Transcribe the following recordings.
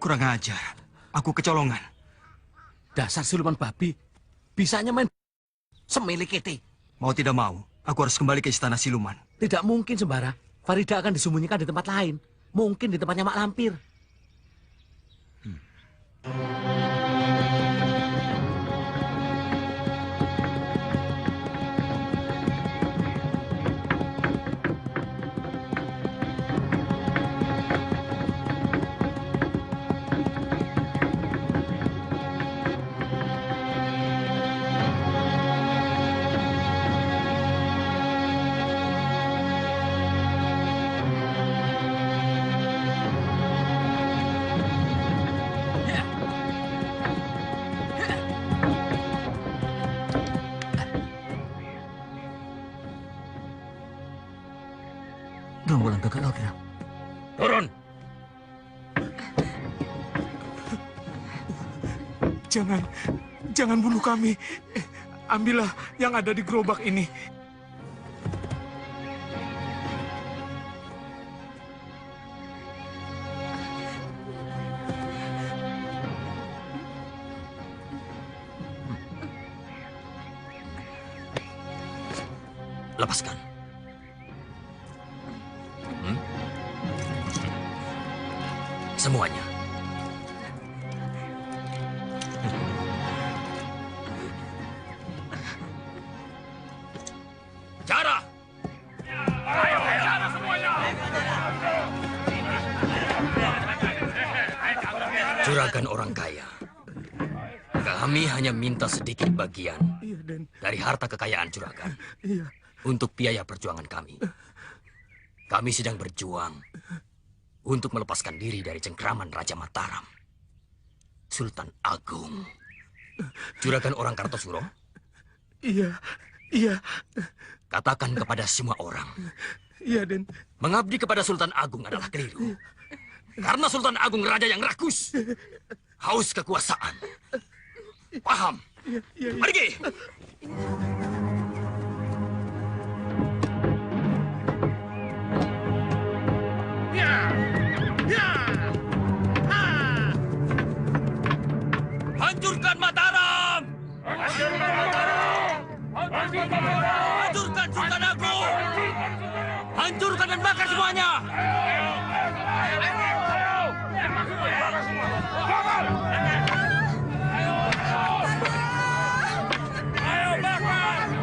Kurang ajar. Aku kecolongan. Dasar siluman babi. Bisanya main semilik kita. Mau tidak mau, aku harus kembali ke istana siluman. Tidak mungkin, Sembara. Farida akan disembunyikan di tempat lain. Mungkin di tempatnya Mak Lampir. Gerombolan gagal lagi. Turun! Jangan bunuh kami. Ambillah yang ada di gerobak ini. Lepaskan. Semuanya. Cara. Ayo, cara semuanya. Juragan orang kaya. Kami hanya minta sedikit bagian dari harta kekayaan juragan untuk biaya perjuangan kami. Kami sedang berjuang untuk melepaskan diri dari cengkraman Raja Mataram. Sultan Agung. Juragan orang Kartosuro? Iya. Katakan kepada semua orang. Iya, Den. Mengabdi kepada Sultan Agung adalah keliru. Karena Sultan Agung raja yang rakus. Haus kekuasaan. Paham? Iya. Pergi! Hancurkan Mataram! Hancurkan Mataram! Hancurkan Sultan Agung! Hancurkan dan bakar semuanya! Ayo bakar!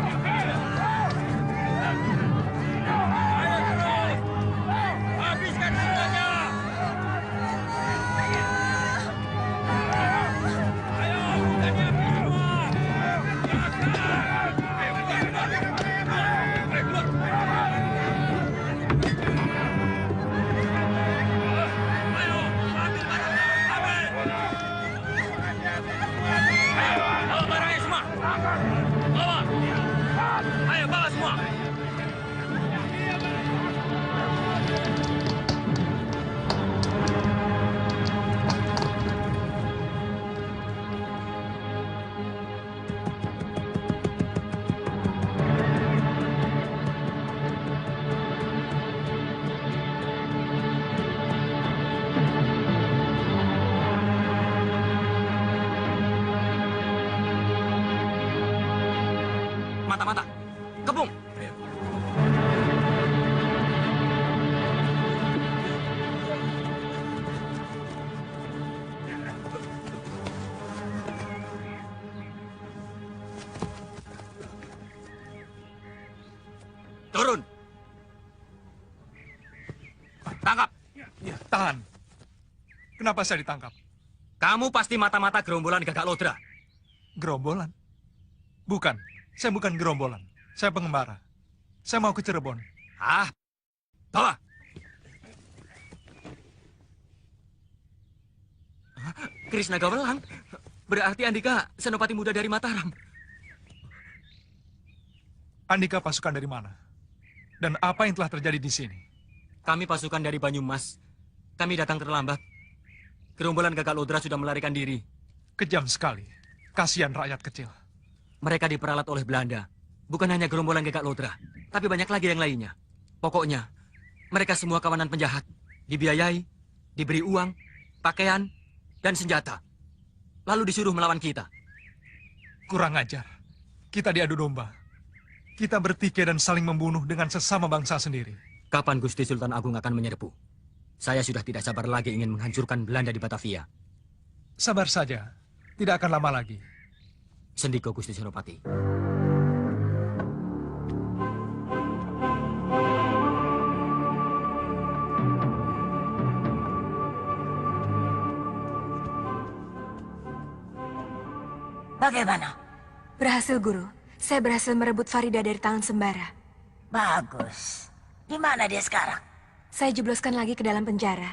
mata-mata. Kepung! Turun! Tangkap! Ya, tahan. Kenapa saya ditangkap? Kamu pasti mata-mata gerombolan Gagak Lodra. Gerombolan? Bukan, saya bukan gerombolan. Saya pengembara. Saya mau ke Cirebon. Ah, bawa! Krishna Gawelang? Berarti Andika senopati muda dari Mataram. Andika pasukan dari mana? Dan apa yang telah terjadi di sini? Kami pasukan dari Banyumas. Kami datang terlambat. Gerombolan Gagak Lodra sudah melarikan diri. Kejam sekali. Kasihan rakyat kecil. Mereka diperalat oleh Belanda. Bukan hanya gerombolan Gagak Lodra, tapi banyak lagi yang lainnya. Pokoknya, mereka semua kawanan penjahat. Dibiayai, diberi uang, pakaian, dan senjata. Lalu disuruh melawan kita. Kurang ajar. Kita diadu domba. Kita bertikai dan saling membunuh dengan sesama bangsa sendiri. Kapan Gusti Sultan Agung akan menyerbu? Saya sudah tidak sabar lagi ingin menghancurkan Belanda di Batavia. Sabar saja. Tidak akan lama lagi. Sendiko Gusti Senopati. Bagaimana? Berhasil, Guru. Saya berhasil merebut Farida dari tangan Sembara. Bagus. Di mana dia sekarang? Saya jebloskan lagi ke dalam penjara.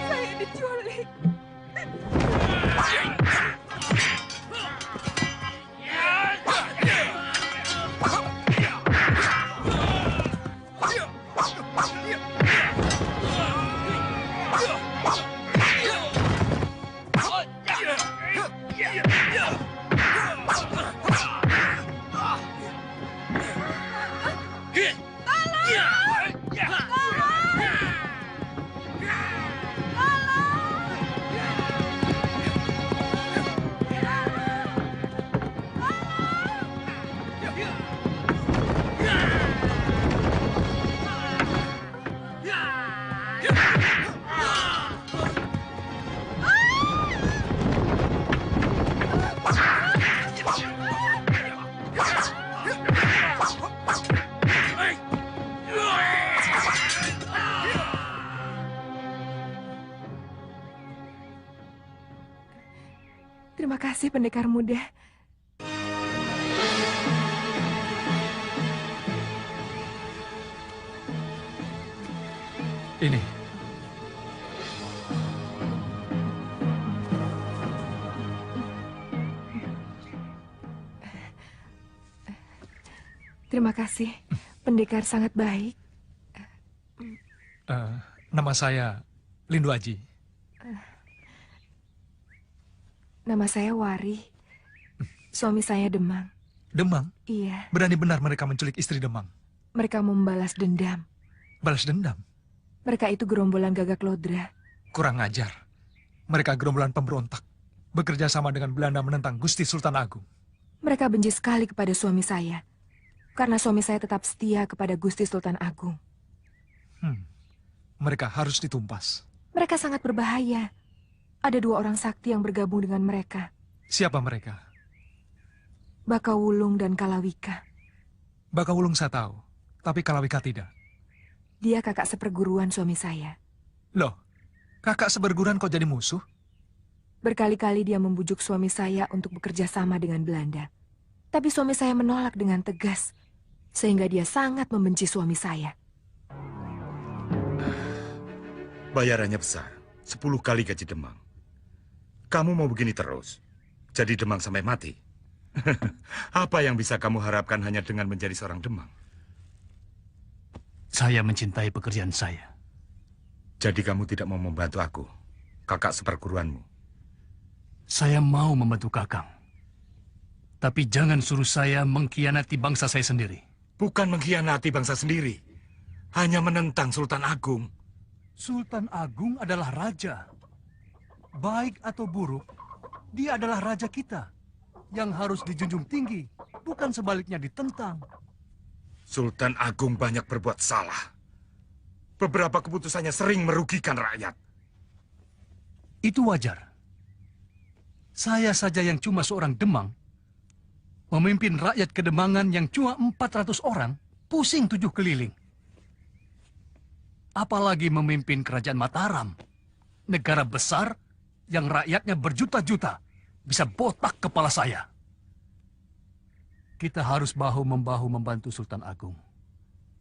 Saya diculik. Terima kasih, pendekar muda. Ini. Terima kasih. Pendekar sangat baik. Nama saya Lindu Aji. Nama saya Wari. Suami saya Demang. Demang? Iya, Berani benar mereka menculik istri Demang. mereka membalas dendam. Balas dendam? Mereka itu gerombolan Gagak Lodra. Kurang ajar. Mereka gerombolan pemberontak. Bekerja sama dengan Belanda menentang Gusti Sultan Agung. Mereka benci sekali kepada suami saya. Karena suami saya tetap setia kepada Gusti Sultan Agung. Mereka harus ditumpas. Mereka sangat berbahaya. Ada 2 orang sakti yang bergabung dengan mereka. Siapa mereka? Bakawulung dan Kalawika. Bakawulung saya tahu, tapi Kalawika tidak. Dia kakak seperguruan suami saya. Loh, Kakak seperguruan kok jadi musuh? Berkali-kali dia membujuk suami saya untuk bekerja sama dengan Belanda. Tapi suami saya menolak dengan tegas, sehingga dia sangat membenci suami saya. Bayarannya besar, 10 kali gaji Demang. Kamu mau begini terus? Jadi Demang sampai mati? Apa yang bisa kamu harapkan hanya dengan menjadi seorang Demang? Saya mencintai pekerjaan saya. Jadi kamu tidak mau membantu aku, kakak seperguruanmu? Saya mau membantu Kakang. Tapi jangan suruh saya mengkhianati bangsa saya sendiri. Bukan mengkhianati bangsa sendiri, hanya menentang Sultan Agung. Sultan Agung adalah raja. Baik atau buruk, dia adalah raja kita. Yang harus dijunjung tinggi, bukan sebaliknya ditentang. Sultan Agung banyak berbuat salah. Beberapa keputusannya sering merugikan rakyat. Itu wajar. Saya saja yang cuma seorang Demang, memimpin rakyat Kedemangan yang cuma 400 orang, pusing 7 keliling. Apalagi memimpin kerajaan Mataram, negara besar yang rakyatnya berjuta-juta, bisa botak kepala saya. Kita harus bahu-membahu membantu Sultan Agung,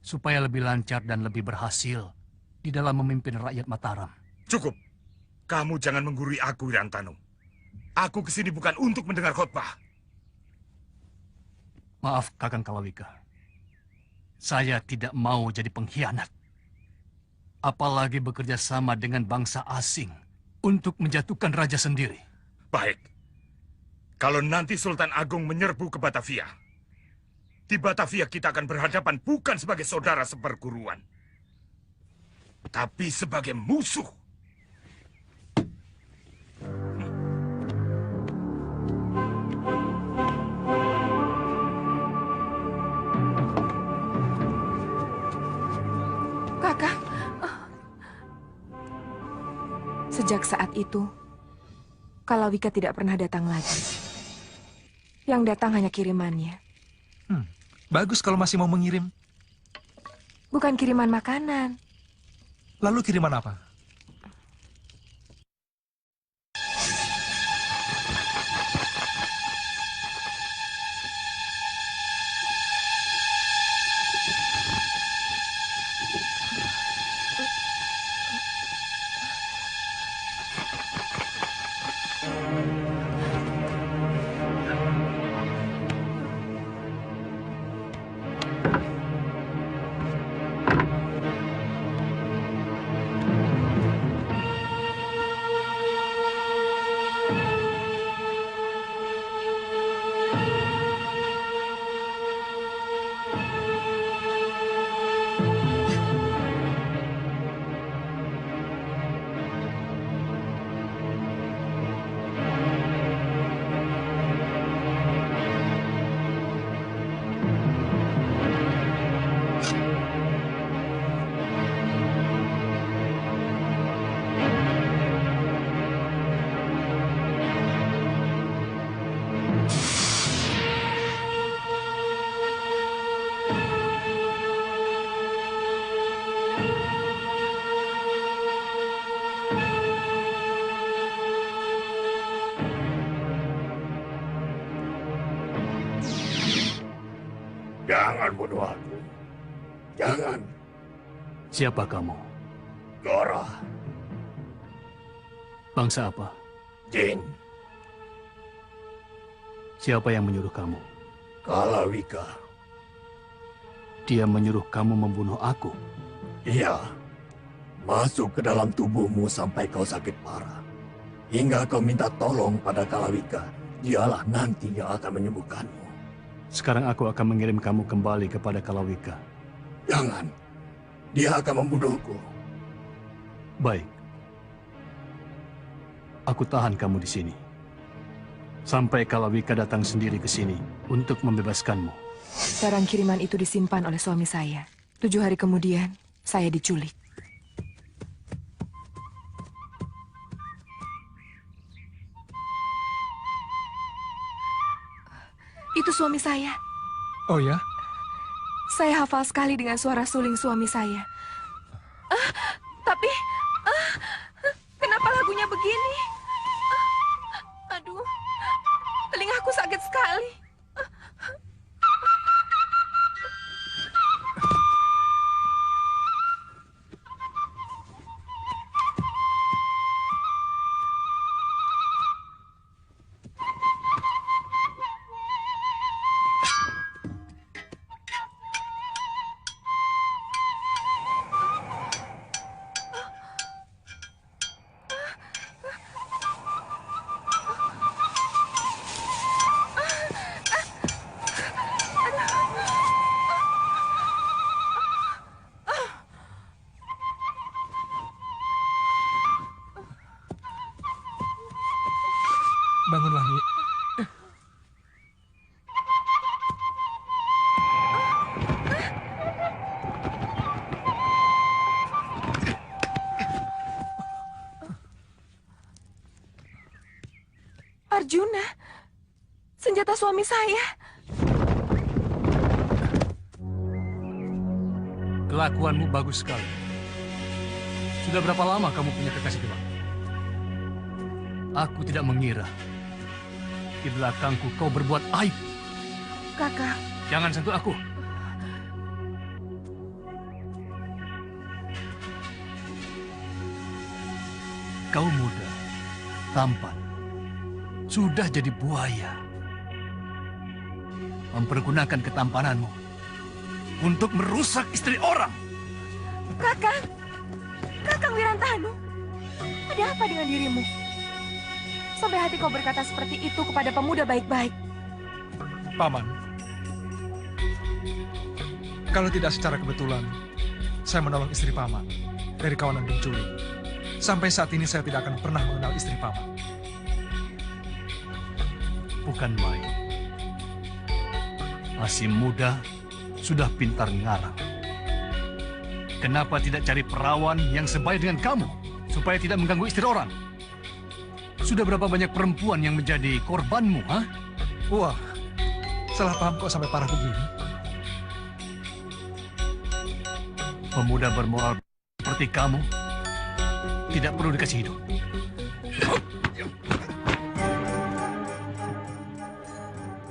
supaya lebih lancar dan lebih berhasil di dalam memimpin rakyat Mataram. Cukup. Kamu jangan menggurui aku, Wirantanu. Aku kesini bukan untuk mendengar khotbah. Maaf, Kakang Kalawika. Saya tidak mau jadi pengkhianat. Apalagi bekerja sama dengan bangsa asing untuk menjatuhkan raja sendiri. Baik. Kalau nanti Sultan Agung menyerbu ke Batavia, di Batavia kita akan berhadapan bukan sebagai saudara seperguruan, tapi sebagai musuh. Kakak, sejak saat itu, Kalawika tidak pernah datang lagi. Yang datang hanya kirimannya. Bagus kalau masih mau mengirim. Bukan kiriman makanan. Lalu kiriman apa? Jangan bunuh aku. Jangan. Siapa kamu? Gora. Bangsa apa? Jin. Siapa yang menyuruh kamu? Kalawika. Dia menyuruh kamu membunuh aku? Iya. Masuk ke dalam tubuhmu sampai kau sakit parah. Hingga kau minta tolong pada Kalawika. Dialah nanti yang akan menyembuhkanmu. Sekarang aku akan mengirim kamu kembali kepada Kalawika. Jangan. Dia akan membunuhku. Baik. Aku tahan kamu di sini. Sampai Kalawika datang sendiri ke sini untuk membebaskanmu. Barang kiriman itu disimpan oleh suami saya. 7 hari kemudian, saya diculik. Itu suami saya. Oh ya? Saya hafal sekali dengan suara suling suami saya. Tapi... sekali. Bangunlah, Nyi. Arjuna, senjata suami saya. Kelakuanmu bagus sekali. Sudah berapa lama kamu punya kekasih gelap? Aku tidak mengira di belakangku kau berbuat aib. Kakak, Jangan sentuh aku. Kau muda, tampan, sudah jadi buaya. Mempergunakan ketampananmu untuk merusak istri orang. Kakang Wirantanu, ada apa dengan dirimu? Sampai hati kau berkata seperti itu kepada pemuda baik-baik. Paman, kalau tidak secara kebetulan, saya menolong istri Paman dari kawanan pencuri. Sampai saat ini saya tidak akan pernah mengenal istri Paman. Bukan main. Masih muda, sudah pintar ngarang. Kenapa tidak cari perawan yang sebaya dengan kamu, supaya tidak mengganggu istri orang? Sudah berapa banyak perempuan yang menjadi korbanmu, ha? Wah, salah paham kok sampai parah begini. Pemuda bermoral seperti kamu tidak perlu dikasih hidup.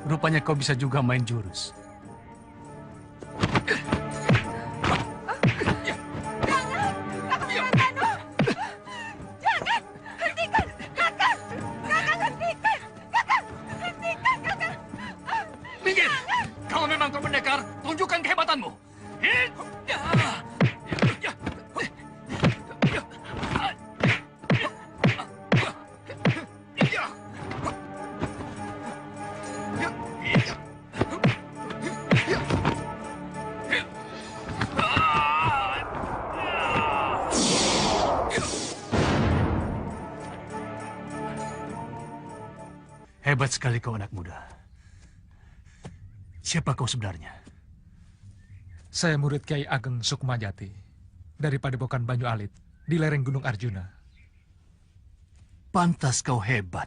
Rupanya kau bisa juga main jurus. Minggir! Kalau memang kau pendekar, tunjukkan kehebatanmu. Hebat sekali kau anak muda. Siapa kau sebenarnya? Saya murid Kiai Ageng Sukmajati dari Padepokan Banyu Alit di lereng Gunung Arjuna. Pantas kau hebat.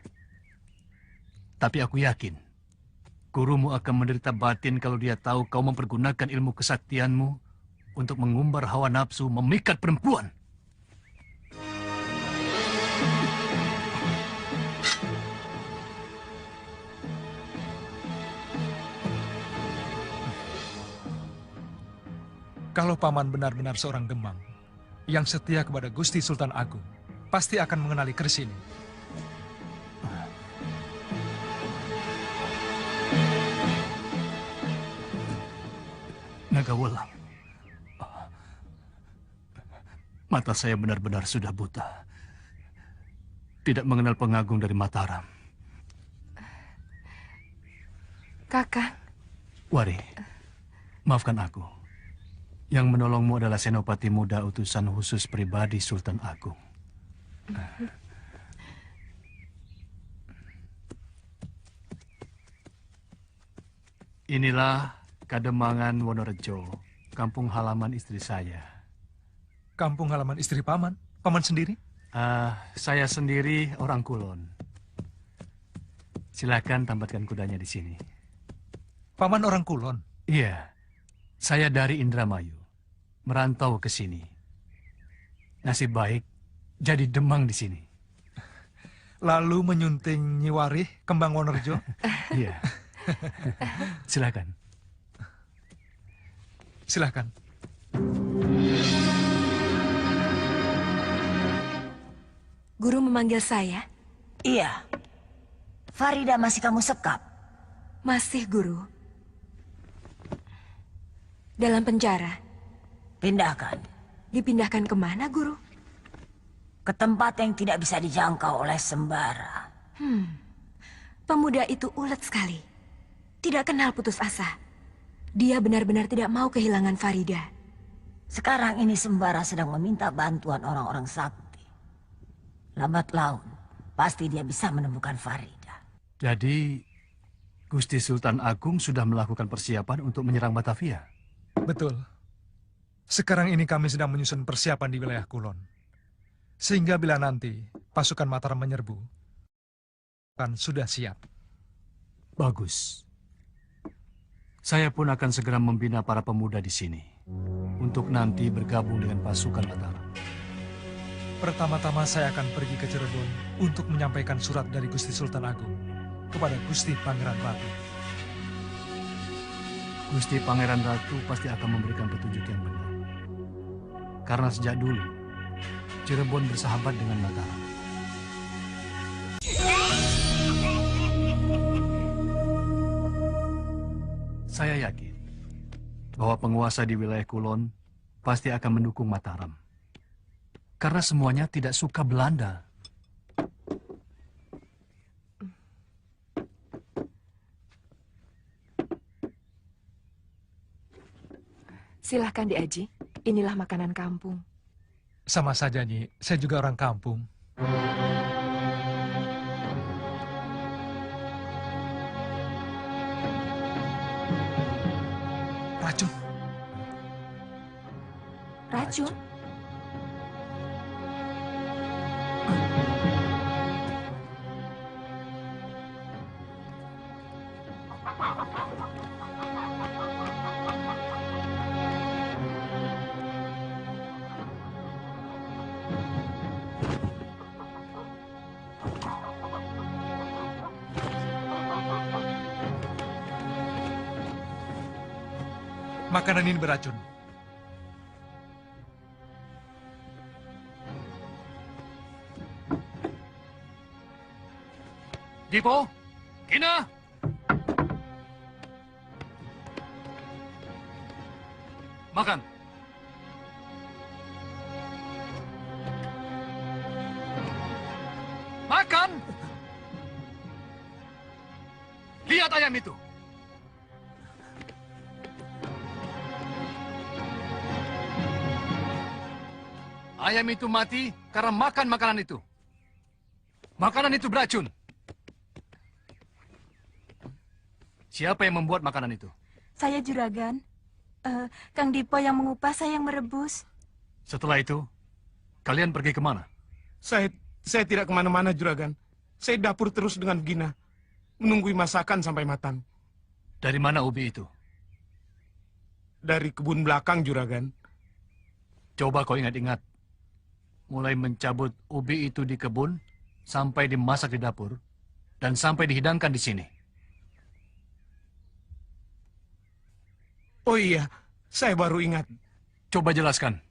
Tapi aku yakin, gurumu akan menderita batin kalau dia tahu kau mempergunakan ilmu kesaktianmu untuk mengumbar hawa nafsu memikat perempuan. Kalau Paman benar-benar seorang Demang yang setia kepada Gusti Sultan Agung, pasti akan mengenali keris ini. Nagawelang. Mata saya benar-benar sudah buta. Tidak mengenal pengagung dari Mataram. Kakang. Wari, maafkan aku. Yang menolongmu adalah senopati muda utusan khusus pribadi Sultan Agung. Inilah Kademangan Wonorejo, kampung halaman istri saya. Kampung halaman istri Paman? Paman sendiri? Saya sendiri orang Kulon. Silakan tambatkan kudanya di sini. Paman orang Kulon? Iya, saya dari Indramayu. Merantau ke sini. Nasib baik jadi Demang di sini. Lalu menyunting Nyi Warih, Kembang Wonorejo? Iya. Silakan. Silakan. Guru memanggil saya? Iya. Farida masih kamu sekap? Masih, Guru. Dalam penjara. Pindahkan. Dipindahkan kemana, Guru? Ke tempat yang tidak bisa dijangkau oleh sembara. Pemuda itu ulet sekali. Tidak kenal putus asa. Dia benar-benar tidak mau kehilangan Farida. Sekarang ini sembara sedang meminta bantuan orang-orang sakti. Lambat laun, pasti dia bisa menemukan Farida. Jadi, Gusti Sultan Agung sudah melakukan persiapan untuk menyerang Batavia? Betul. Sekarang ini kami sedang menyusun persiapan di wilayah Kulon. Sehingga bila nanti pasukan Mataram menyerbu, kan sudah siap. Bagus. Saya pun akan segera membina para pemuda di sini untuk nanti bergabung dengan pasukan Mataram. Pertama-tama saya akan pergi ke Cirebon untuk menyampaikan surat dari Gusti Sultan Agung kepada Gusti Pangeran Ratu. Gusti Pangeran Ratu pasti akan memberikan petunjuk yang benar. Karena sejak dulu, Cirebon bersahabat dengan Mataram. Saya yakin bahwa penguasa di wilayah Kulon pasti akan mendukung Mataram. Karena semuanya tidak suka Belanda. Silahkan Di Aji, inilah makanan kampung. Sama saja, Nyi. Saya juga orang kampung. Racun. Racun? Makanan ini beracun. Dipo, Gina. Makan. Makan. Lihat ayam itu. Ayam itu mati karena makan makanan itu. Makanan itu beracun. Siapa yang membuat makanan itu? Saya juragan. Kang Dipo yang mengupas, saya yang merebus. Setelah itu, kalian pergi kemana? Saya tidak kemana-mana, juragan. Saya dapur terus dengan Gina. Menunggui masakan sampai matang. Dari mana ubi itu? Dari kebun belakang, juragan. Coba kau ingat-ingat. Mulai mencabut ubi itu di kebun, sampai dimasak di dapur, dan sampai dihidangkan di sini. Oh iya, saya baru ingat. Coba jelaskan.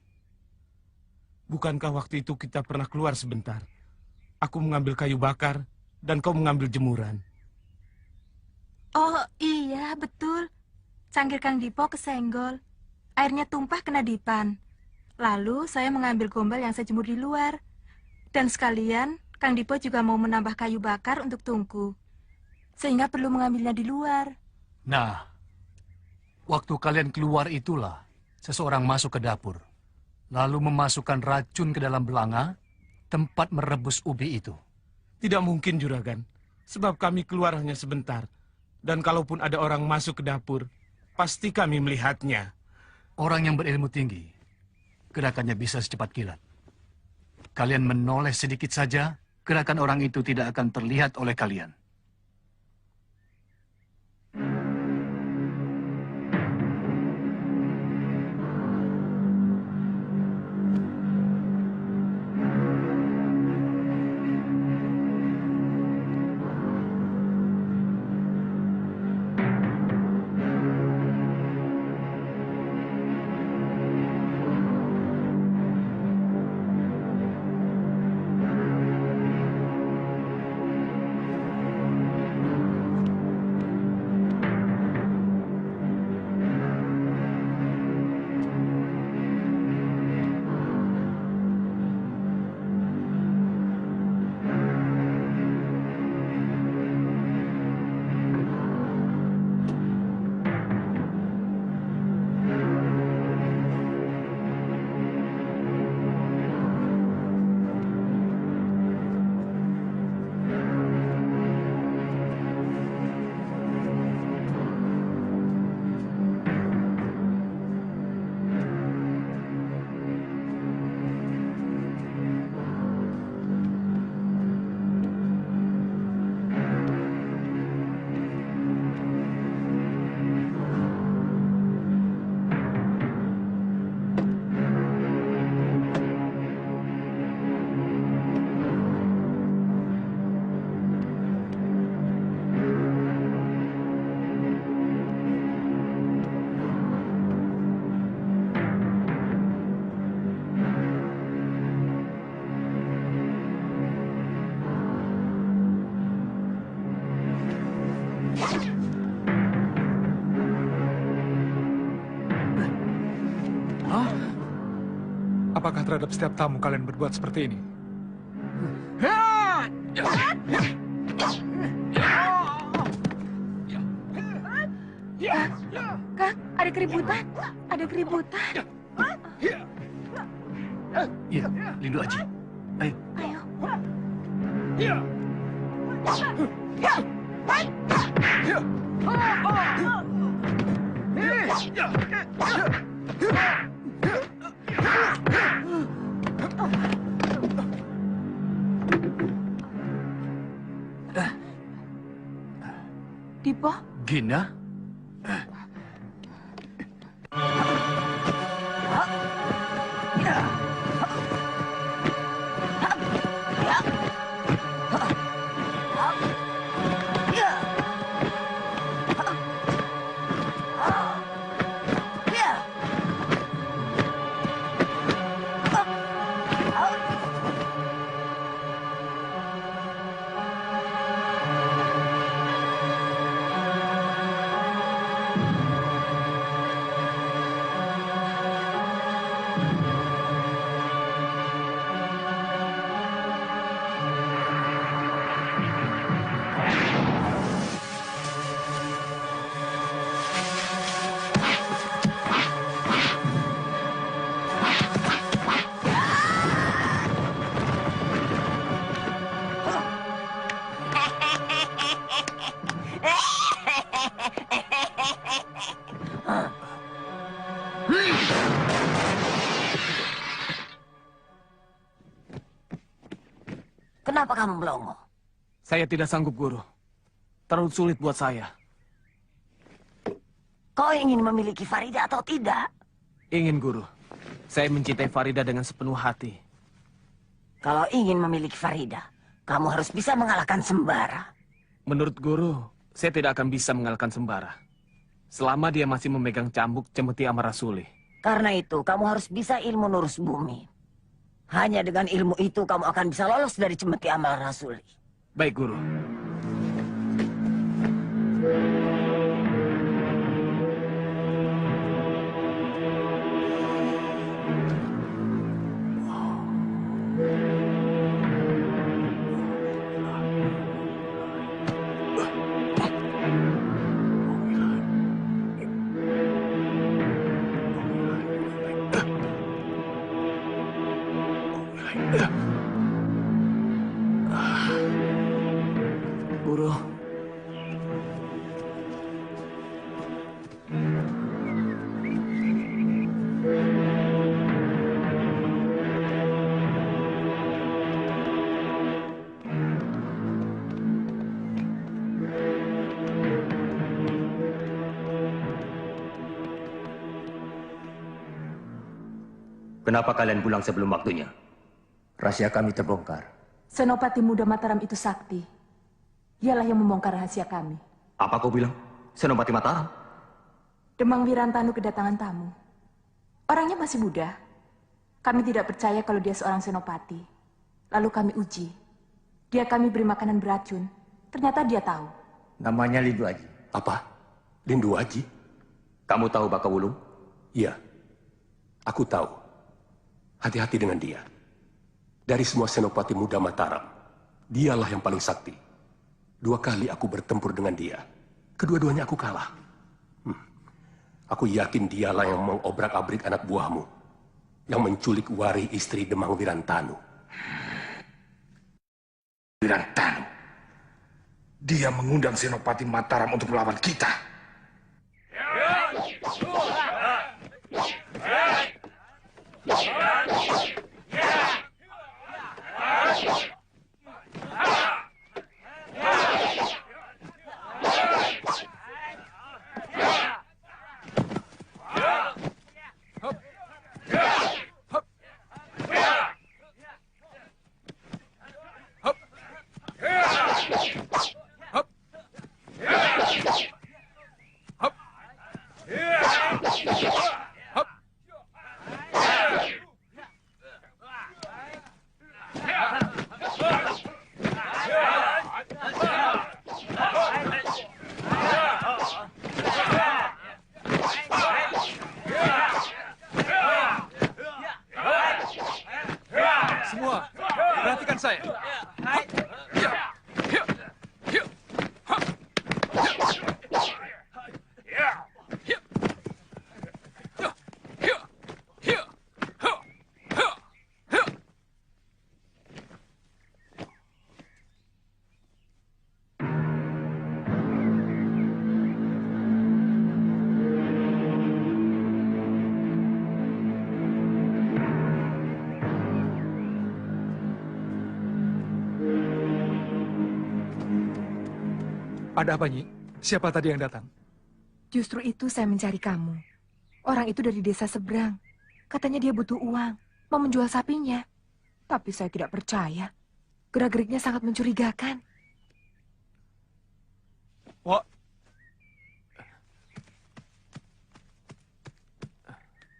Bukankah waktu itu kita pernah keluar sebentar? Aku mengambil kayu bakar, dan kau mengambil jemuran. Oh iya, betul. Cangkir Kang Dipo kesenggol. Airnya tumpah kena dipan. Lalu saya mengambil gombal yang saya jemur di luar. Dan sekalian, Kang Dipo juga mau menambah kayu bakar untuk tungku. Sehingga perlu mengambilnya di luar. Nah, waktu kalian keluar itulah, seseorang masuk ke dapur. Lalu memasukkan racun ke dalam belanga, tempat merebus ubi itu. Tidak mungkin, juragan. Sebab kami keluar hanya sebentar. Dan kalaupun ada orang masuk ke dapur, pasti kami melihatnya. Orang yang berilmu tinggi, gerakannya bisa secepat kilat. Kalian menoleh sedikit saja, gerakan orang itu tidak akan terlihat oleh kalian. Apakah terhadap setiap tamu kalian berbuat seperti ini? Kang, ada keributan. Ada keributan. Iya, Lindu Aji. Ayo. Ayo. Dipo? Gina? Kenapa kamu melongo? Saya tidak sanggup, Guru. Terlalu sulit buat saya. Kau ingin memiliki Farida atau tidak? Ingin, Guru. Saya mencintai Farida dengan sepenuh hati. Kalau ingin memiliki Farida, kamu harus bisa mengalahkan Sembara. Menurut Guru, saya tidak akan bisa mengalahkan Sembara. Selama dia masih memegang cambuk Cemeti Amarasuli. Karena itu, kamu harus bisa ilmu nurus bumi. Hanya dengan ilmu itu, kamu akan bisa lolos dari Cemeti Amarasuli. Baik, Guru. Guru. Kenapa kalian pulang sebelum waktunya? Rahasia kami terbongkar. Senopati Muda Mataram itu sakti. Dialah yang membongkar rahasia kami. Apa kau bilang? Senopati Mataram? Demang Wirantanu kedatangan tamu. Orangnya masih muda. Kami tidak percaya kalau dia seorang senopati. Lalu kami uji. Dia kami beri makanan beracun. Ternyata dia tahu. Namanya Lindu Aji. Apa? Lindu Aji? Kamu tahu Bakawulung? Iya. Aku tahu. Hati-hati dengan dia. Dari semua senopati muda Mataram, dialah yang paling sakti. 2 kali aku bertempur dengan dia. Kedua-duanya aku kalah. Aku yakin dialah yang mengobrak-abrik anak buahmu. Yang menculik Wari istri Demang Wirantanu. Wirantanu? Dia mengundang Senopati Mataram untuk melawan kita. saya. Ada apa, Nyi? Siapa tadi yang datang? Justru itu saya mencari kamu. Orang itu dari desa seberang. Katanya dia butuh uang, mau menjual sapinya. Tapi saya tidak percaya. Gerak-geriknya sangat mencurigakan.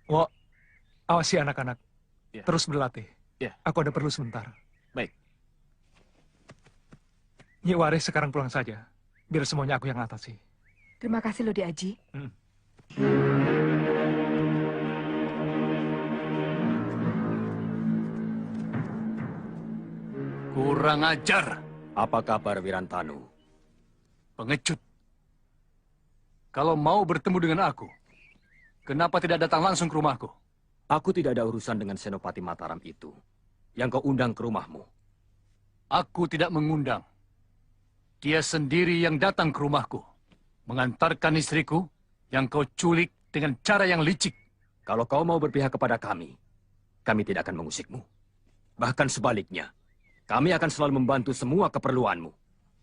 Wo, awasi anak-anak. Ya. Terus berlatih. Ya. Aku ada perlu sebentar. Baik. Nyi Waris sekarang pulang saja. Biar semuanya aku yang atasi. Terima kasih loh, Di Aji. Kurang ajar. Apa kabar Wirantanu? Pengecut. Kalau mau bertemu dengan aku, kenapa tidak datang langsung ke rumahku? Aku tidak ada urusan dengan Senopati Mataram itu. Yang kau undang ke rumahmu. Aku tidak mengundang. Dia sendiri yang datang ke rumahku. Mengantarkan istriku yang kau culik dengan cara yang licik. Kalau kau mau berpihak kepada kami tidak akan mengusikmu. Bahkan sebaliknya, kami akan selalu membantu semua keperluanmu.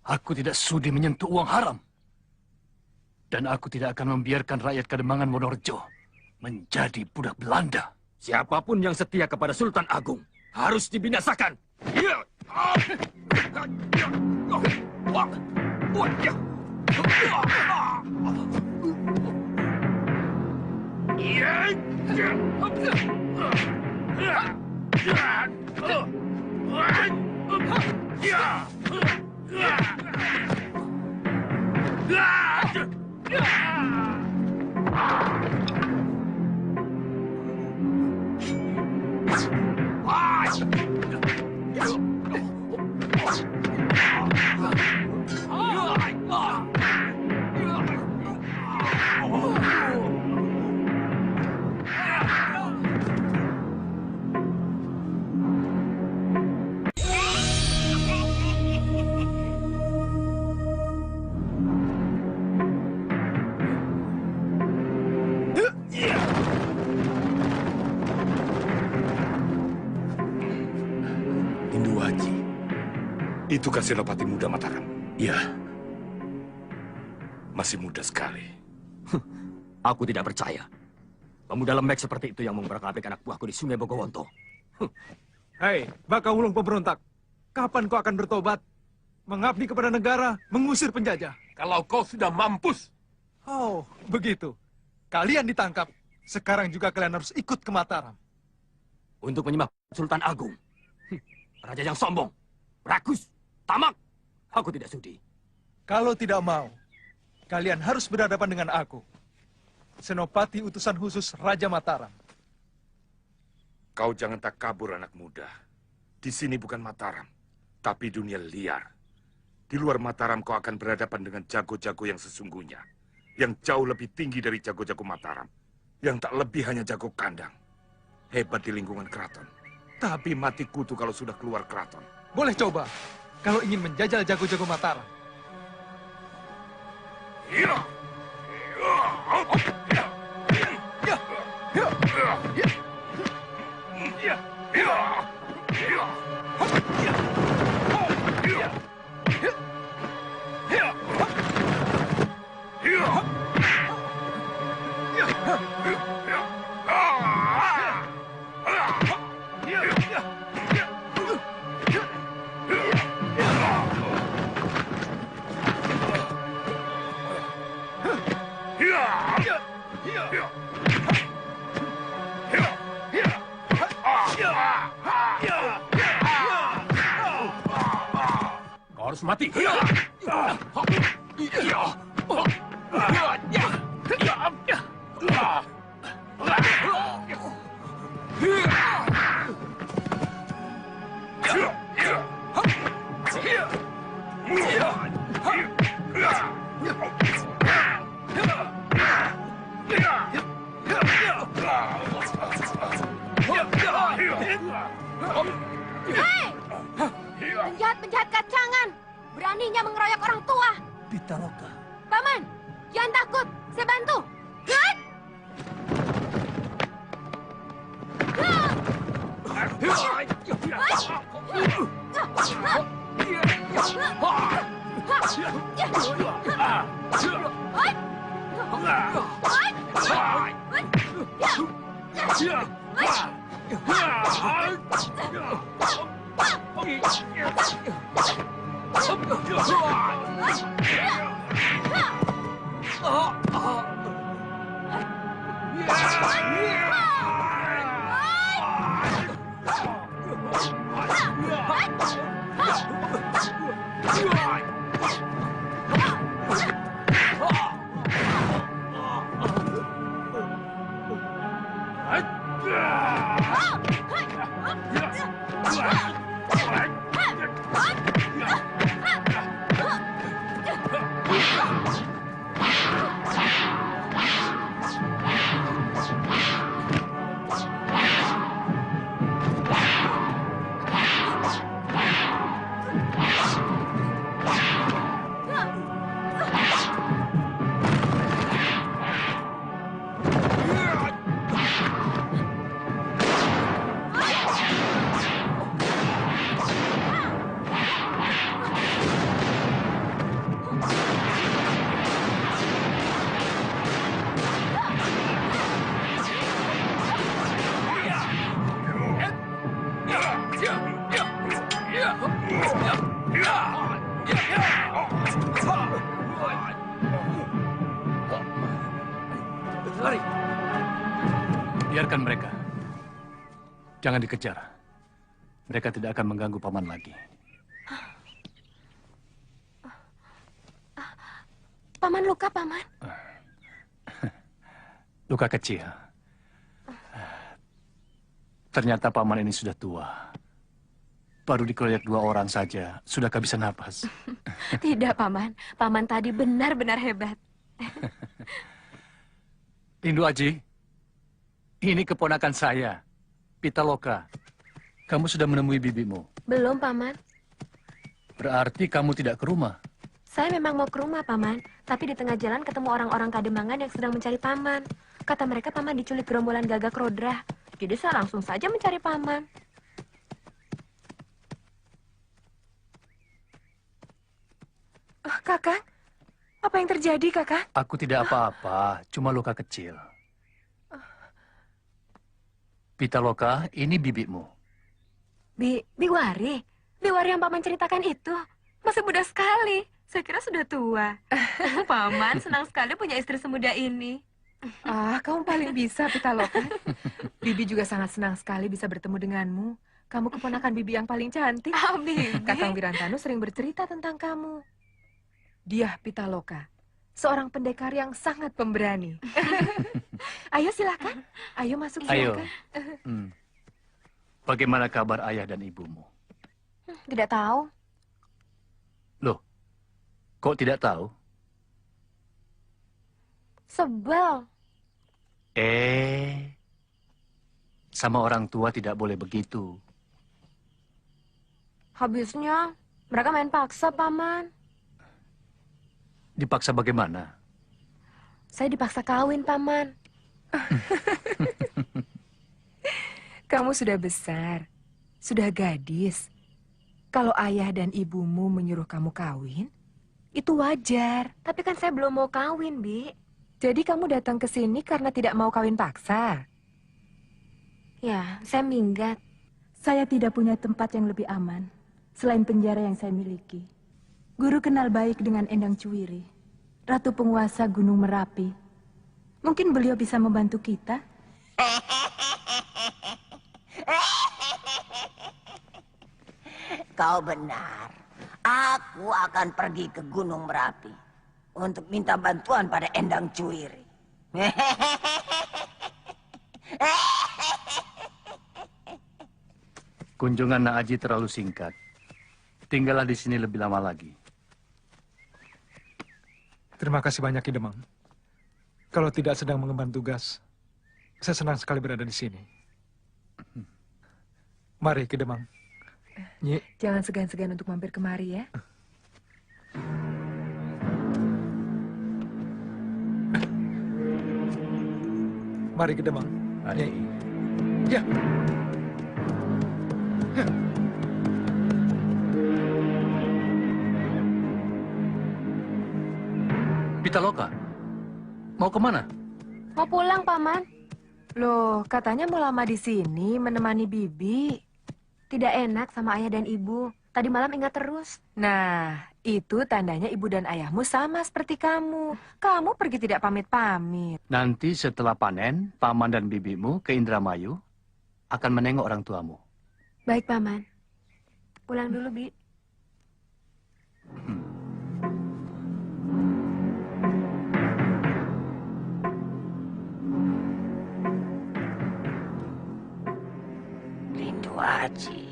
Aku tidak sudi menyentuh uang haram. Dan aku tidak akan membiarkan rakyat Kademangan Wonorejo menjadi budak Belanda. Siapapun yang setia kepada Sultan Agung harus dibinasakan. Itukah Senopati muda Mataram? Iya. Masih muda sekali. Aku tidak percaya. Pemuda lembek seperti itu yang memperkapik anak buahku di Sungai Bogowonto. Hei, Baka Wulung pemberontak. Kapan kau akan bertobat? Mengabdi kepada negara, mengusir penjajah. Kalau kau sudah mampus. Oh, begitu. Kalian ditangkap. Sekarang juga kalian harus ikut ke Mataram. Untuk menyembah Sultan Agung. Raja yang sombong, rakus, tamak. Aku tidak sudi. Kalau tidak mau, kalian harus berhadapan dengan aku. Senopati utusan khusus Raja Mataram. Kau jangan tak kabur anak muda. Di sini bukan Mataram, tapi dunia liar. Di luar Mataram kau akan berhadapan dengan jago-jago yang sesungguhnya. Yang jauh lebih tinggi dari jago-jago Mataram. Yang tak lebih hanya jago kandang. Hebat di lingkungan keraton. Tapi mati kutu kalau sudah keluar keraton. Boleh coba, kalau ingin menjajal jago-jago Mataram. Kau harus mati. Beraninya mengeroyok orang tua. Pitaloka. Paman, jangan takut. Saya bantu. Hah? Biarkan mereka. Jangan dikejar. Mereka tidak akan mengganggu paman lagi. Paman luka, Paman. Luka kecil. Ternyata paman ini sudah tua. Baru dikeroyok 2 orang saja, sudah kehabisan napas. Tidak, Paman. Paman tadi benar-benar hebat. Indu Aji, ini keponakan saya, Pitaloka. Kamu sudah menemui bibimu. Belum, Paman. Berarti kamu tidak ke rumah. Saya memang mau ke rumah, Paman. Tapi di tengah jalan ketemu orang-orang Kademangan yang sedang mencari Paman. Kata mereka Paman diculik gerombolan Gagak Rodra. Jadi saya langsung saja mencari Paman. Kakak, apa yang terjadi, Kakak? Aku tidak apa-apa, cuma luka kecil. Pitaloka, ini bibimu. Biwari? Biwari yang Paman ceritakan itu? Masih muda sekali. Saya kira sudah tua. Paman senang sekali punya istri semuda ini. Kamu paling bisa, Pitaloka. Bibi juga sangat senang sekali bisa bertemu denganmu. Kamu keponakan Bibi yang paling cantik. Bibi. Kakang Wirantanu sering bercerita tentang kamu. Dia Pitaloka, seorang pendekar yang sangat pemberani. Ayo silakan. Ayo masuk silakan. Ayo. Bagaimana kabar ayah dan ibumu? Tidak tahu. Loh, kok tidak tahu? Sebel. Sama orang tua tidak boleh begitu. Habisnya mereka main paksa, Paman. Dipaksa bagaimana? Saya dipaksa kawin, Paman. Kamu sudah besar, sudah gadis. Kalau ayah dan ibumu menyuruh kamu kawin, itu wajar. Tapi kan saya belum mau kawin, Bi. Jadi kamu datang ke sini karena tidak mau kawin paksa? Ya, saya minggat. Saya tidak punya tempat yang lebih aman selain penjara yang saya miliki. Guru kenal baik dengan Endang Cuwiri, ratu penguasa Gunung Merapi. Mungkin beliau bisa membantu kita. Kau benar. Aku akan pergi ke Gunung Merapi untuk minta bantuan pada Endang Cuwiri. Kunjungan Nak Aji terlalu singkat. Tinggallah di sini lebih lama lagi. Terima kasih banyak, Ki Demang. Kalau tidak sedang mengemban tugas, saya senang sekali berada di sini. Mari, Ki Demang. Nyi. Jangan segan-segan untuk mampir kemari ya. Mari ke Demang. Mari. Ya. Pitaloka, mau kemana? Mau pulang, Paman. Loh, katanya mau lama di sini menemani Bibi. Tidak enak sama ayah dan ibu. Tadi malam ingat terus. Nah, itu tandanya ibu dan ayahmu sama seperti kamu. Kamu pergi tidak pamit-pamit. Nanti setelah panen, paman dan bibimu ke Indramayu akan menengok orang tuamu. Baik, Paman. Pulang dulu, Bi. Lindu Aji,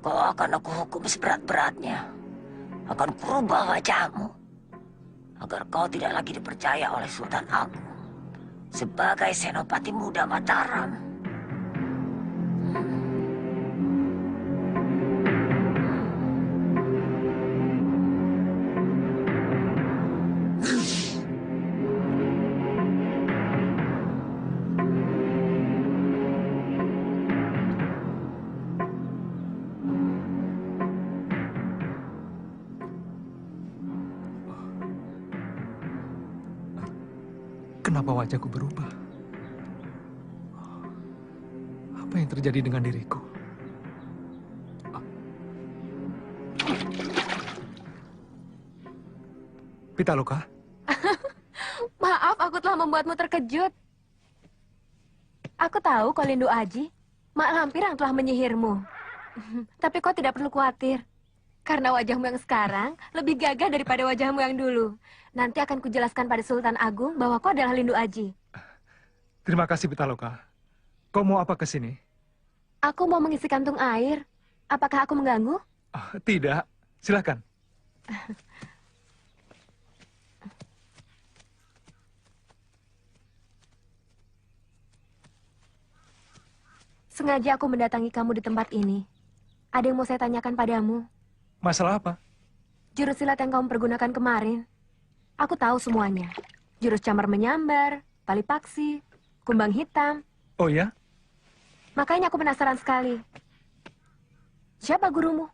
kau akan aku hukum seberat-beratnya. Akan kurubah wajahmu agar kau tidak lagi dipercaya oleh Sultan Agung sebagai senopati muda Mataram. Kenapa wajahku berubah? Apa yang terjadi dengan diriku? Pitaloka? Maaf, aku telah membuatmu terkejut. Aku tahu kau Lindu Aji, Mak Lampir yang telah menyihirmu. Tapi kau tidak perlu khawatir. Karena wajahmu yang sekarang lebih gagah daripada wajahmu yang dulu. Nanti akan kujelaskan pada Sultan Agung bahwa kau adalah Lindu Aji. Terima kasih, Pitaloka. Kau mau apa ke sini? Aku mau mengisi kantung air. Apakah aku mengganggu? Tidak. Silakan. Sengaja aku mendatangi kamu di tempat ini. Ada yang mau saya tanyakan padamu. Masalah apa? Jurus silat yang kamu pergunakan kemarin. Aku tahu semuanya. Jurus camar menyambar, tali paksi, kumbang hitam. Oh ya? Makanya aku penasaran sekali. Siapa gurumu?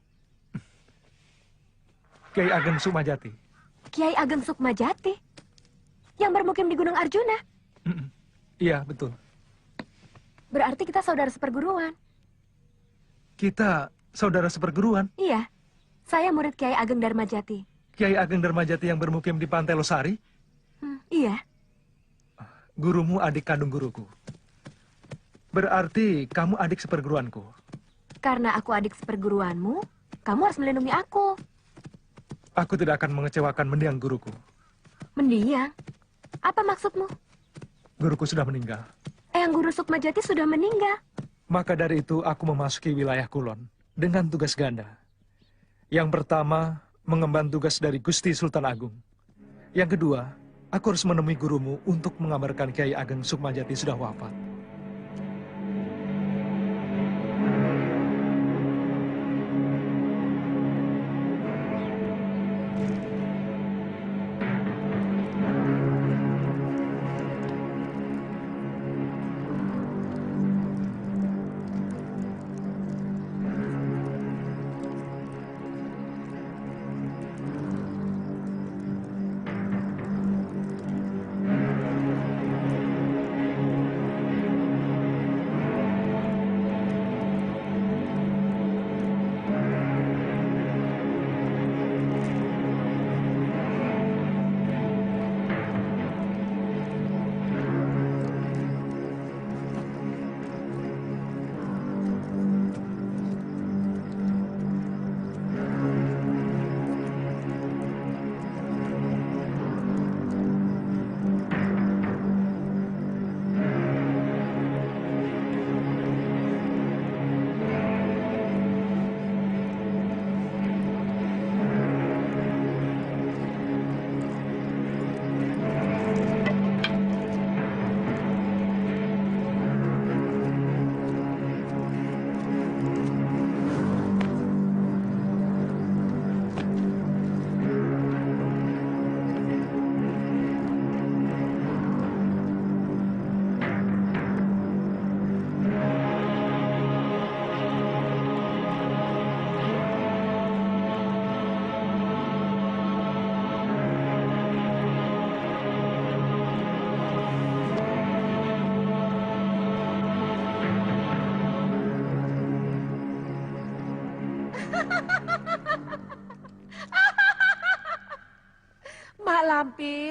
Kiai Ageng Sukmajati. Kiai Ageng Sukmajati? Yang bermukim di Gunung Arjuna? Iya, betul. Berarti kita saudara seperguruan. Kita saudara seperguruan? Iya. Saya murid Kiai Ageng Darmajati. Kiai Ageng Darmajati yang bermukim di Pantai Losari? Iya. Gurumu adik kandung guruku. Berarti kamu adik seperguruanku. Karena aku adik seperguruanmu, kamu harus melindungi aku. Aku tidak akan mengecewakan mendiang guruku. Mendiang? Apa maksudmu? Guruku sudah meninggal. Eyang Guru Sukmajati sudah meninggal. Maka dari itu aku memasuki wilayah Kulon dengan tugas ganda. Yang pertama, mengemban tugas dari Gusti Sultan Agung. Yang kedua, aku harus menemui gurumu untuk mengabarkan Kiai Ageng Sukmajati sudah wafat.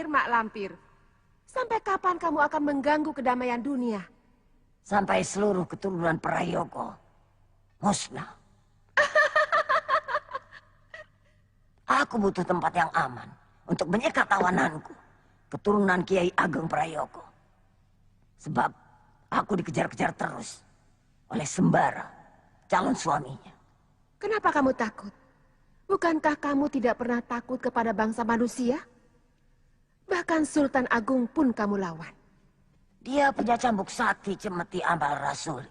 Mak Lampir. Sampai kapan kamu akan mengganggu kedamaian dunia? Sampai seluruh keturunan Prayogo musnah. Aku butuh tempat yang aman untuk menyekat tawananku, keturunan Kiai Ageng Prayogo. Sebab aku dikejar-kejar terus oleh Sembara, calon suaminya. Kenapa kamu takut? Bukankah kamu tidak pernah takut kepada bangsa manusia? Bahkan Sultan Agung pun kamu lawan. Dia punya cambuk sakti Cemeti Amal Rasuli.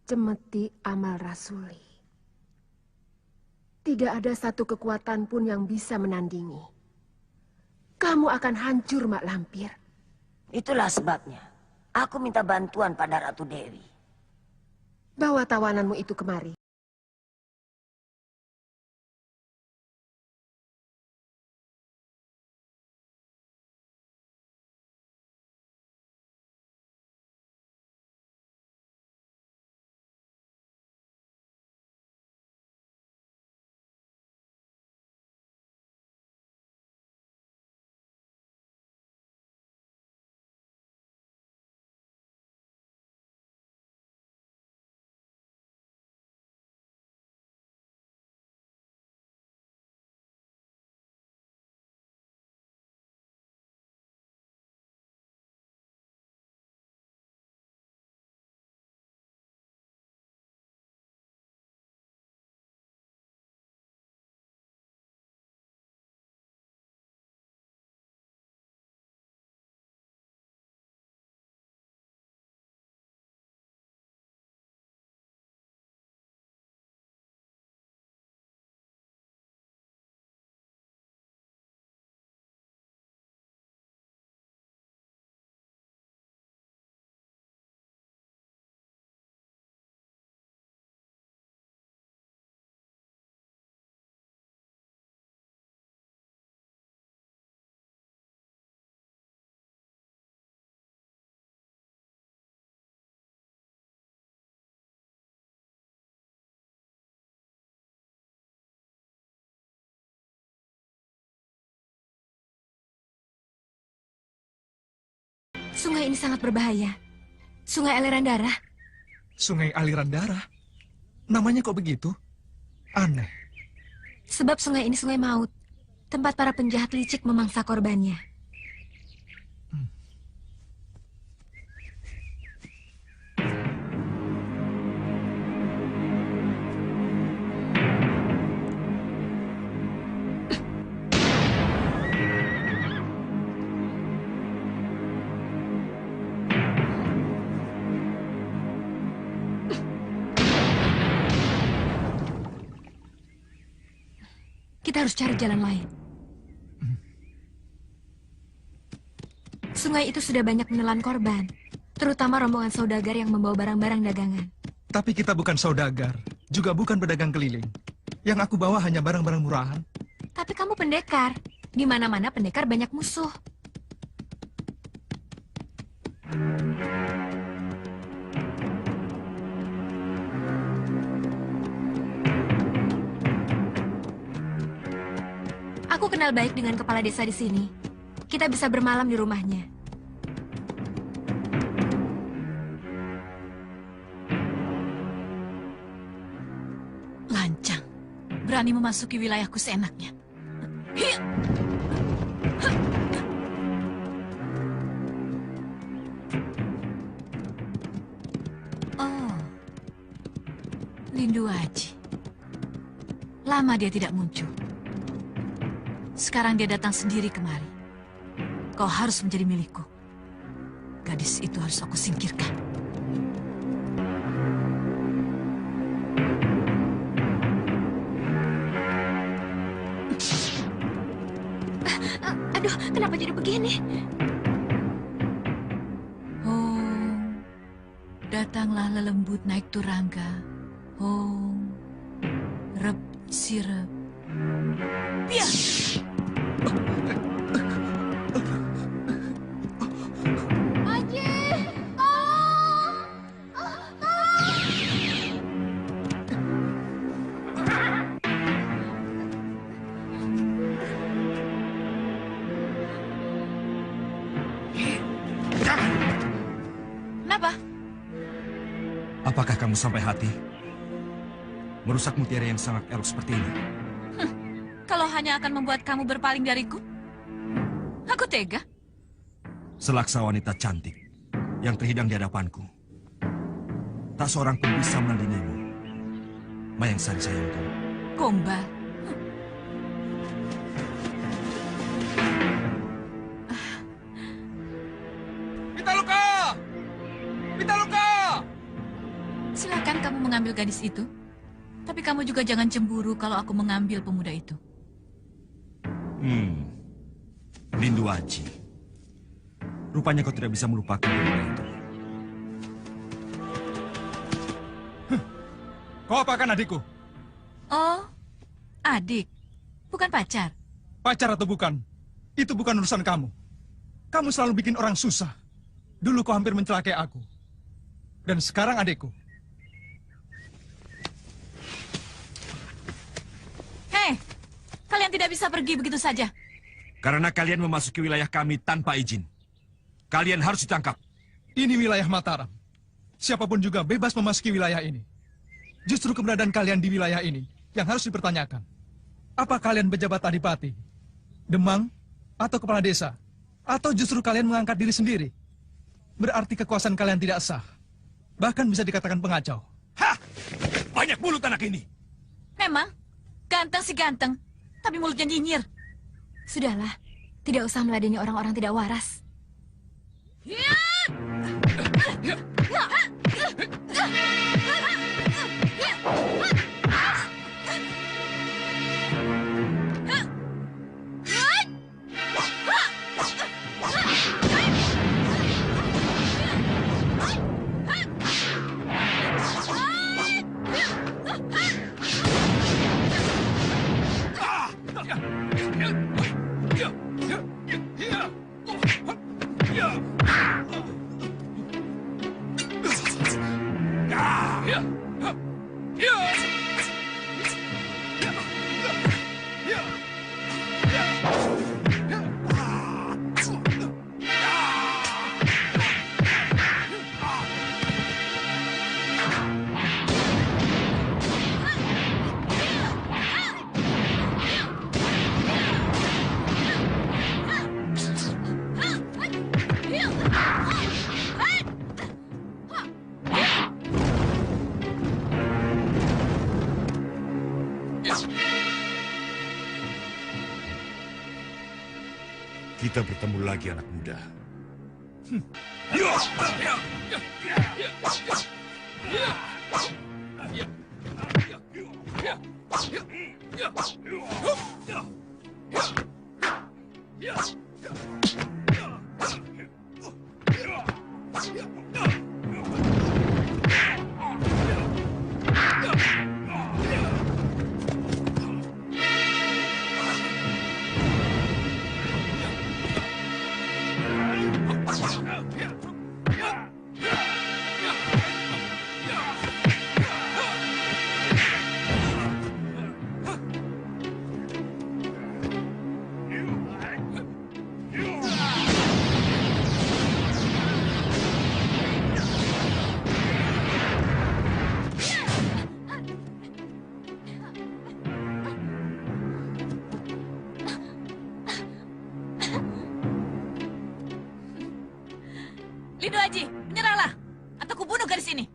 Cemeti Amal Rasuli. Tidak ada satu kekuatan pun yang bisa menandingi. Kamu akan hancur, Mak Lampir. Itulah sebabnya aku minta bantuan pada Ratu Dewi. Bawa tawananmu itu kemari. Sungai ini sangat berbahaya. Sungai aliran darah. Sungai aliran darah? Namanya kok begitu? Aneh. Sebab sungai ini sungai maut. Tempat para penjahat licik memangsa korbannya. Kita harus cari jalan lain. Sungai itu sudah banyak menelan korban, terutama rombongan saudagar yang membawa barang-barang dagangan. Tapi kita bukan saudagar, juga bukan pedagang keliling. Yang aku bawa hanya barang-barang murahan. Tapi kamu pendekar. Di mana-mana pendekar banyak musuh. Aku kenal baik dengan kepala desa di sini. Kita bisa bermalam di rumahnya. Lancang, berani memasuki wilayahku seenaknya. Oh, Lindu Aji. Lama dia tidak muncul. Sekarang dia datang sendiri kemari. Kau harus menjadi milikku. Gadis itu harus aku singkirkan. Aduh, kenapa jadi begini? Oh, datanglah lelembut naik turangga. Oh, rep sirep. Biar. Haji, tolong! Kenapa? Apakah kamu sampai hati merusak mutiara yang sangat elok seperti ini? Kalau hanya akan membuat kamu berpaling dariku, aku tega. Selaksa wanita cantik yang terhidang di hadapanku, tak seorang pun bisa menandingimu. Mayang Sari sayangku. Gombal. Pitaloka! Pitaloka! Silakan kamu mengambil gadis itu. Tapi kamu juga jangan cemburu kalau aku mengambil pemuda itu. Lindu Aji. Rupanya kau tidak bisa melupakan pemuda itu. Kau apakan adikku? Oh, adik. Bukan pacar. Pacar atau bukan, itu bukan urusan kamu. Kamu selalu bikin orang susah. Dulu kau hampir mencelakai aku. Dan sekarang adikku. Hei, kalian tidak bisa pergi begitu saja. Karena kalian memasuki wilayah kami tanpa izin. Kalian harus ditangkap. Ini wilayah Mataram. Siapapun juga bebas memasuki wilayah ini. Justru keberadaan kalian di wilayah ini yang harus dipertanyakan. Apa kalian pejabat adipati, demang, atau kepala desa? Atau justru kalian mengangkat diri sendiri? Berarti kekuasaan kalian tidak sah. Bahkan bisa dikatakan pengacau. Hah! Banyak mulut anak ini. Memang, ganteng sih ganteng, tapi mulutnya nyinyir. Sudahlah, tidak usah meladeni orang-orang tidak waras. Kita bertemu lagi, anak muda. Lindu Aji, menyerahlah, atau kubunuh gadis ini.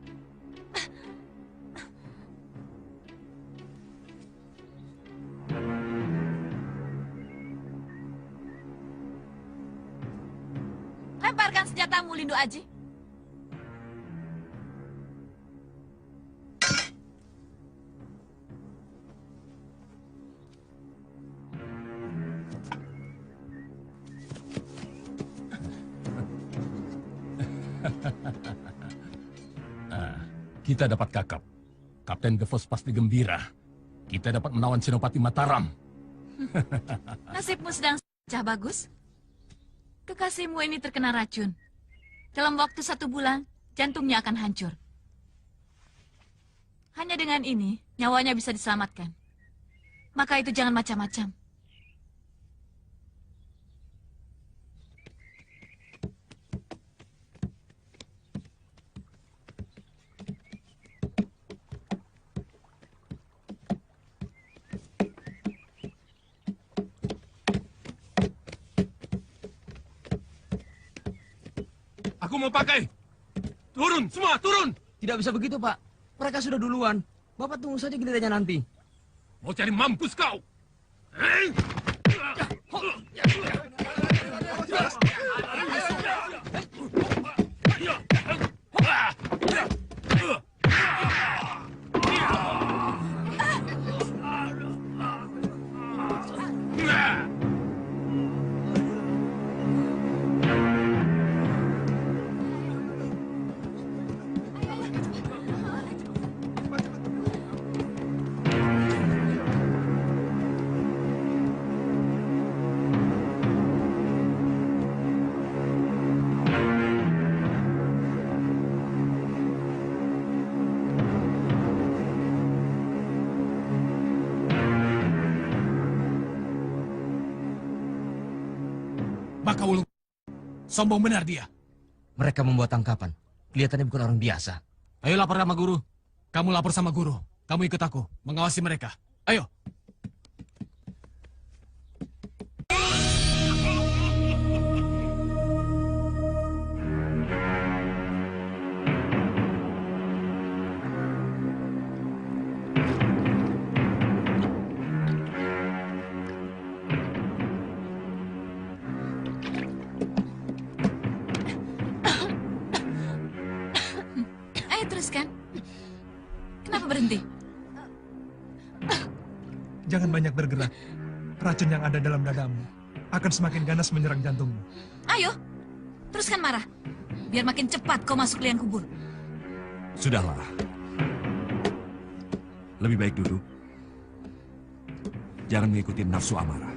Lemparkan senjatamu, Lindu Aji. Kita dapat kakap. Kapten Gevos pasti gembira. Kita dapat menawan Senopati Mataram. Nasibmu sedang pecah bagus. Kekasihmu ini terkena racun. Dalam waktu 1 bulan, jantungnya akan hancur. Hanya dengan ini, nyawanya bisa diselamatkan. Maka itu jangan macam-macam. Aku mau pakai. Turun, semua turun. Tidak bisa begitu, Pak. Mereka sudah duluan. Bapak tunggu saja gilirannya nanti. Mau cari mampus kau. Bakawulung, sombong benar dia. Mereka membuat tangkapan. Kelihatannya bukan orang biasa. Ayo lapor sama guru. Kamu lapor sama guru. Kamu ikut aku, mengawasi mereka. Ayo. Ayo teruskan. Kenapa berhenti? Jangan banyak bergerak. Racun yang ada dalam dadamu akan semakin ganas menyerang jantungmu. Ayo, teruskan marah. Biar makin cepat kau masuk liang kubur. Sudahlah. Lebih baik duduk. Jangan mengikuti nafsu amarah.